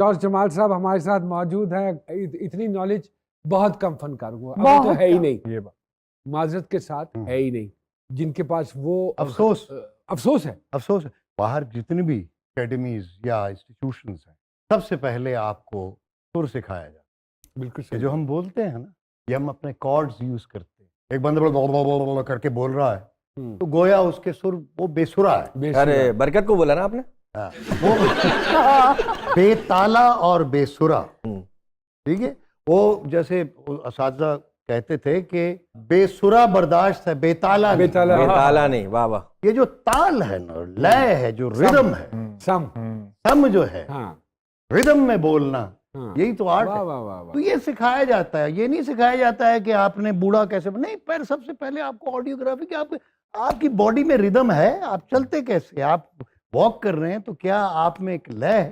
George Jamal साहब हमारे साथ मौजूद है। इतनी नॉलेज बहुत कम फनकारों को अभी तो है ही नहीं, ये माजरत के साथ है ही नहीं जिनके पास वो अफसोस है। बाहर जितनी भी एकेडमीज या इंस्टीट्यूशंस हैं, सबसे पहले आपको सुर सिखाया जाता है। बिल्कुल ये जो हम बोलते हैं ना, ये हम अपने कॉर्ड्स यूज करते हैं। एक बंदा बड़ा करके बोल रहा है तो गोया उसके सुर वो बेसुरा है। अरे बरकत को बोला ना आपने, वो बेताला और बेसुरा, ठीक है। वो जैसे असातिज़ा कहते थे कि बेसुरा बर्दाश्त है, बेताला नहीं। वाह वाह। ये जो ताल है ना, लय है, जो रिदम है, सम जो है, रिदम में बोलना, यही तो आर्ट है। तो ये सिखाया जाता है। ये नहीं सिखाया जाता है कि आपने बूढ़ा कैसे नहीं, पर सबसे पहले आपको ऑडियोग्राफी की आपकी बॉडी में रिदम है, आप चलते कैसे, आप वॉक कर रहे हैं तो क्या आप में एक लय है।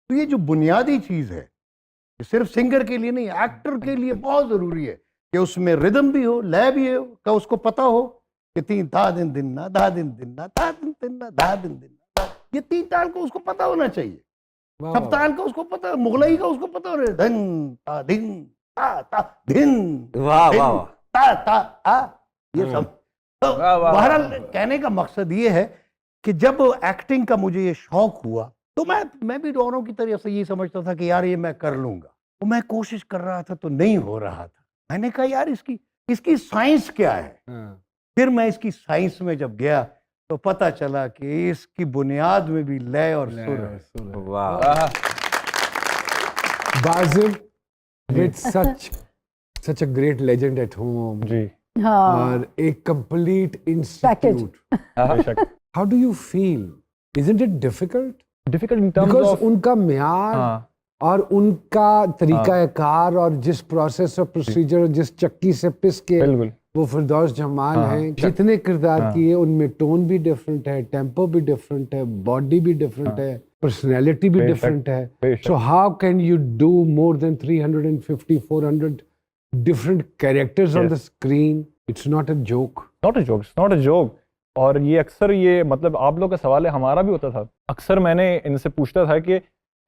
तो ये जो बुनियादी चीज है, ये सिर्फ सिंगर के लिए नहीं, एक्टर के लिए बहुत जरूरी है कि उसमें रिदम भी हो, लय भी हो, का उसको पता हो कि तीन धा दिन दिन ना, धा दिन दिन ना, धा दिन दिन ना, धा दिन दिन ना, ये तीन ताल को उसको पता होना चाहिए। सप्ताल का उसको पता, मुगलई का उसको पता हो, धन ता दिन ता ता दिन, वाह वाह, ता ता आ, ये सब। तो बहरहाल कहने का मकसद ये है कि जब एक्टिंग का मुझे ये शौक हुआ तो मैं भी दोनों की तरह से ये समझता था कि यार ये मैं कर लूंगा। तो मैं कोशिश कर रहा था तो नहीं हो रहा था। मैंने कहा यार इसकी साइंस क्या है। फिर मैं इसकी साइंस में जब गया तो पता चला कि इसकी बुनियाद में भी लय और सुर है। वाह। बाजिल with such a great legend at home जी, और एक complete institute. How do you feel? Isn't it difficult? Difficult in terms because of उनका म्यार और उनका तरीकाकार और जिस प्रोसेस और प्रोसीजर और जिस चक्की से पिस के वो फिरदौस जमाल हैं, जितने किरदार किए उनमें टोन भी डिफरेंट है, टेम्पो भी डिफरेंट है, बॉडी भी डिफरेंट है, पर्सनैलिटी भी डिफरेंट है। So how can you do more than 350 400 different characters on the screen? It's not a joke, it's not a joke. और ये अक्सर ये मतलब आप लोग का सवाल है, हमारा भी होता था। अक्सर मैंने इनसे पूछता था कि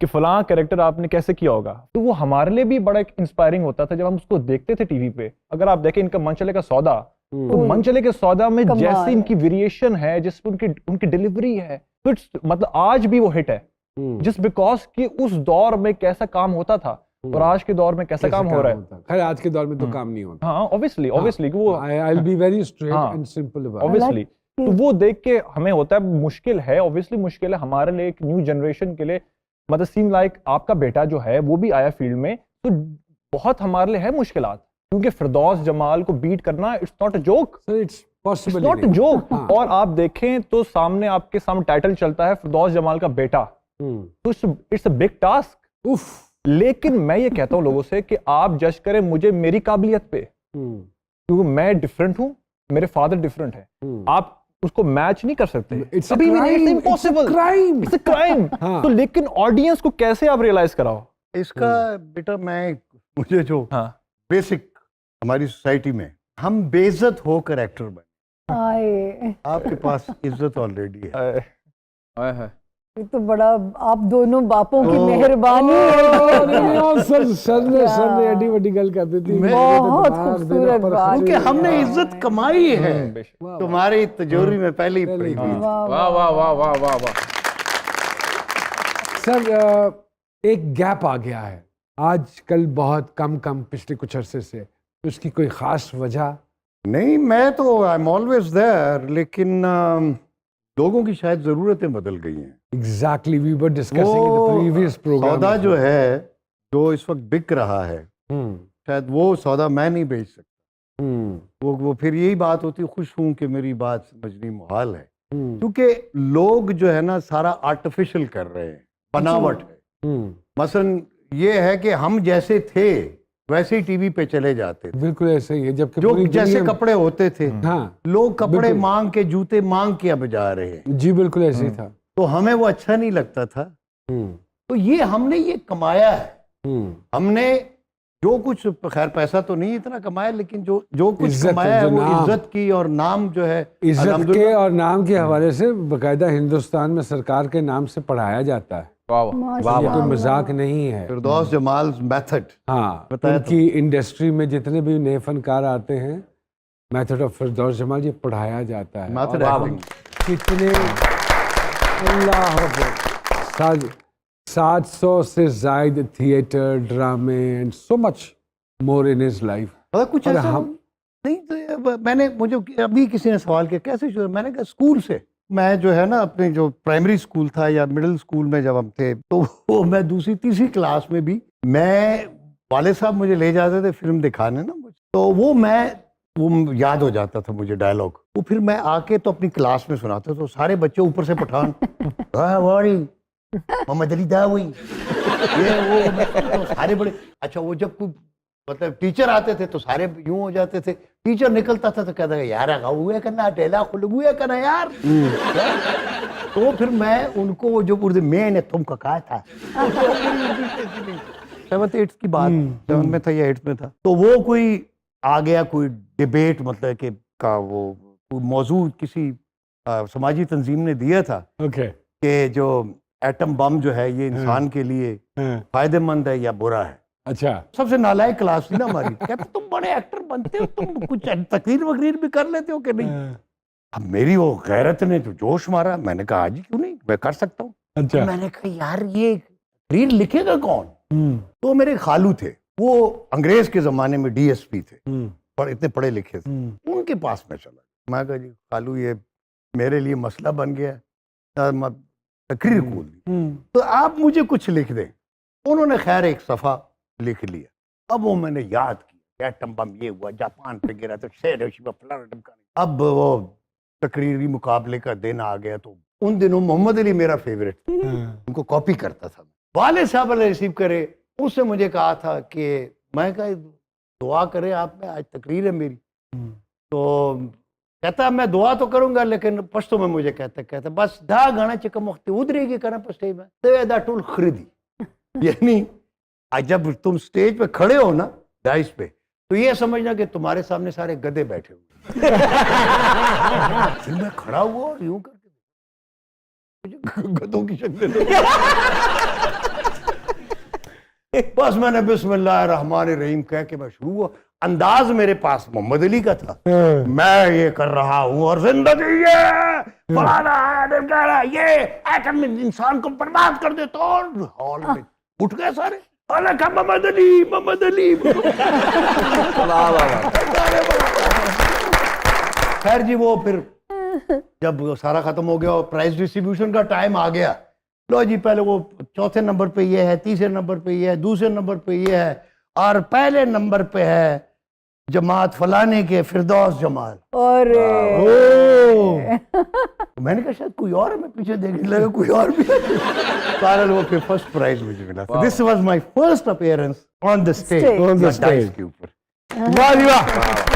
फलां कैरेक्टर आपने कैसे किया होगा, तो वो हमारे लिए भी बड़ा इंस्पायरिंग होता था जब हम उसको देखते थे टीवी पे। अगर आप देखें इनका मन चले का सौदा, तो मन चले के सौदा में जैसे इनकी वेरिएशन है, जिसमें उनकी डिलीवरी है, तो मतलब आज भी वो हिट है जस्ट बिकॉज कि उस दौर में कैसा काम होता था और आज के दौर में कैसा काम हो रहा है। खैर आज के दौर में तो काम नहीं होता। हाँ ऑब्वियसली वो I will be very straight and simple about obviously. तो वो देख के हमें होता है मुश्किल है, ऑब्वियसली मुश्किल है हमारे लिए, एक न्यू जनरेशन के लिए। मतलब सीम लाइक आपका बेटा जो है वो भी आया फील्ड में, तो बहुत हमारे लिए है मुश्किलात, क्योंकि फिरदौस जमाल को बीट करना it's not a joke, it's possible not a joke. और आप देखें तो सामने आपके सामने टाइटल चलता है फिरदौस जमाल का बेटा, तो इट्स अ बिग टास्क। लेकिन मैं ये कहता हूँ लोगों से कि आप जज करें मुझे मेरी काबिलियत पे, क्योंकि मैं डिफरेंट हूँ, मेरे फादर डिफरेंट है, आप उसको मैच नहीं कर सकते। It's impossible, it's a crime. तो लेकिन ऑडियंस को कैसे आप रियलाइज कराओ इसका? बेटा मुझे जो बेसिक हमारी सोसाइटी में हम बेइज्जत होकर एक्टर बने, आपके पास इज्जत ऑलरेडी है। ये तो बड़ा आप दोनों बापों की मेहरबानी है। सर ने एडी वडी गल कर दी थी। बहुत खूबसूरत बात, क्योंकि हमने इज्जत कमाई है, तुम्हारी तिजोरी में पहले ही पड़ी हुई। वाह वाह वाह वाह वाह वाह। सर एक गैप आ गया है आजकल बहुत कम पिछले कुछ अरसे से, उसकी कोई खास वजह? नहीं, मैं तो आई एम ऑलवेज देयर, लेकिन लोगों की शायद जरूरतें बदल गई हैं। Exactly, we were discussing in the previous program. सौदा जो है, जो इस वक्त बिक रहा है, शायद वो सौदा मैं नहीं बेच सकता। वो फिर यही बात होती, खुश हूं कि मेरी बात समझनी मुहाल है, क्योंकि लोग जो है ना सारा आर्टिफिशियल कर रहे हैं, बनावट है। मसलन ये है कि हम जैसे थे वैसे ही टीवी पे चले जाते थे, बिल्कुल ऐसे ही है। जबकि जो जैसे कपड़े होते थे, लोग कपड़े मांग के, जूते मांग के अब जा रहे हैं। जी बिल्कुल ऐसे ही था। तो हमें वो अच्छा नहीं लगता था। तो ये हमने ये कमाया है। हमने जो कुछ, खैर पैसा तो नहीं इतना कमाया, लेकिन जो कुछ कमाया है वो इज्जत की और नाम जो है, इज्जत के और नाम के हवाले से बाकायदा हिंदुस्तान में सरकार के नाम से पढ़ाया जाता है। वाह वाह वाह ये वाह कोई मजाक नहीं है। फिरदौस जमाल मेथड हाँ, बताया उनकी इंडस्ट्री में जितने भी नए फनकार आते हैं, मेथड ऑफ फिरदौस जमाल ये पढ़ाया जाता है। मेथड वाह, एक्टिंग। कितने अल्लाह अकबर, 700 से ज्यादा थिएटर, ड्रामे and so much more in his life. पता कुछ और ऐसा हम- नहीं तो मैंने मुझे अभी किसी ने सवाल किया कैसे शुरू, मैंने कहा स्कूल से। मैं जो है ना अपने जो प्राइमरी स्कूल था या मिडिल स्कूल में जब हम थे तो वो मैं दूसरी तीसरी क्लास में भी मैं वाले साहब मुझे ले जाते थे फिल्म दिखाने ना मुझे, तो वो याद हो जाता था मुझे डायलॉग। वो फिर मैं आके तो अपनी क्लास में सुनाता तो सारे बच्चे ऊपर से पठान मोहम्मद अली दावी ये वो तो सारे बड़े अच्छा। वो जब कोई मतलब टीचर आते थे तो सारे यूं हो जाते थे। टीचर निकलता था तो कहता था यार हुए करना टेला खुलगुए करना यार। तो फिर मैं उनको वो जो उर्दू मैंने तुमको कहा था 7th 8th की बात, 7 में था या 8th में था, तो वो कोई आ गया कोई डिबेट मतलब कि का वो कोई मौजू किसी समाजी तंजीम ने दिया था ओके कि जो एटम बम जो है ये इंसान के लिए फायदेमंद है या बुरा है। अच्छा, सबसे नालायक क्लास थी ना हमारी। कहते तुम बड़े एक्टर बनते हो, तुम कुछ तकरीर वकरीर भी कर लेते हो कि नहीं। अब मेरी वो गैरत ने जो जोश मारा, मैंने कहा आज क्यों नहीं, मैं कर सकता हूँ। अच्छा, मैंने कहा यार ये तकरीर लिखेगा कौन। तो मेरे खालू थे, वो अंग्रेज के जमाने में डीएसपी थे, पर इतने पढ़े लिखे थे। उनके पास में चला, मैं कहा जी खालू ये मेरे लिए मसला बन गया, तकरीर खोल दी, तो आप मुझे कुछ लिख दें। उन्होंने खैर एक सफ़ा लिख लिया। अब वो मैंने याद किया एटम बम ये हुआ, जापान पे गिरा तो शेर अब वो तकरीरी मुकाबले का दिन आ गया। तो उन दिनों मोहम्मद अली मेरा फेवरेट, उनको कॉपी करता था। वाले साहब ने रिसीव करे, उसने मुझे कहा था कि मैं कहा दुआ करें आप में, आज तकरीर है मेरी। तो कहता मैं दुआ तो करूंगा लेकिन पश्तो में मुझे कहता बस दा गाना चिकम मुख्ती उधरेगी करना पश्ते में तो दा टूल खरीदी। यानी आज जब तुम स्टेज पे खड़े हो ना डाइस पे, तो ये समझना कि तुम्हारे सामने सारे गधे बैठे हुए। फिर मैं खड़ा हुआ और यूं करके गधों की शक्ल बस मैंने बिस्मिल्लाह रहमान रहीम कह के मैं शुरू हुआ। अंदाज मेरे पास मोहम्मद अली का था, मैं ये कर रहा हूं और जिंदगी ये फलाना ये एटम इंसान को बर्बाद कर देता। और हॉल में उठ गए सारे, मोहम्मद अली मोहम्मद अली। खैर जी वो फिर जब वो सारा खत्म हो गया और प्राइज डिस्ट्रीब्यूशन का टाइम आ गया, लो जी पहले वो चौथे नंबर पे ये है, तीसरे नंबर पे ये है, दूसरे नंबर पे ये है और पहले नंबर पे है जमात फलाने के फिरदौस जमाल। और मैंने कहा शायद कोई और है, मैं पीछे देखने लगा कोई और भी। पारल वो फिर फर्स्ट प्राइज मुझे मिला। This was my first appearance on the stage, On the stage. के ऊपर। वाह जी वाह।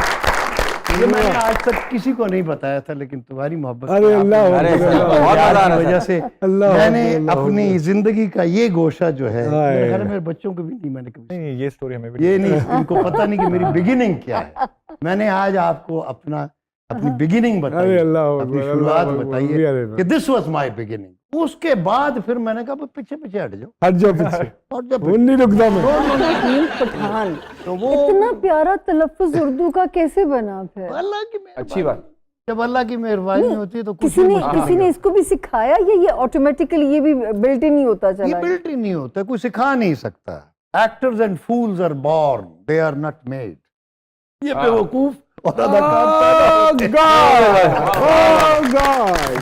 ये मैंने आज तक किसी को नहीं बताया था, लेकिन तुम्हारी मोहब्बत अरे अल्लाह अरे अल्लाह, बहुत मजा आ की रहा वजह था। से अल्लाह मैंने अल्लाह, अपनी जिंदगी का ये गोशा जो है, हाय। मेरे ख्याल है मेरे बच्चों को भी नहीं मैंने कभी, नहीं ये स्टोरी हमें भी ये नहीं, इनको पता नहीं कि मेरी बिगिनिंग क्या है। मैंने आज आपको अपनी बिगिनिंग बताई, अरे अल्लाह अपनी अल्लाह, शुरुआत अल्लाह, बताई अल्लाह, है अल्लाह। कि दिस वाज माय बिगिनिंग। उसके बाद फिर मैंने कहा पीछे पीछे हट जाओ हट जाओ पीछे, और जब वो नहीं रुकता मैं। नकीम पठान, तो वो इतना प्यारा तलफ्फुज उर्दू का कैसे बना फिर? अल्लाह की अच्छी बात। जब अल्लाह की मेहरबानी होती है तो कुछ किसी भी ने मुश्किल किसी ने नहीं इसको भी सिखाया या ये ऑटोमेटिकली ये भी बिल्ट इन ही होता होता। ये चला? बिल्ट ही नहीं होता, कोई सिखा नहीं सकता। Actors and fools are born, they are not made. ये बेवकूफ और अदाकार पैदा होते हैं। Oh God! Oh God!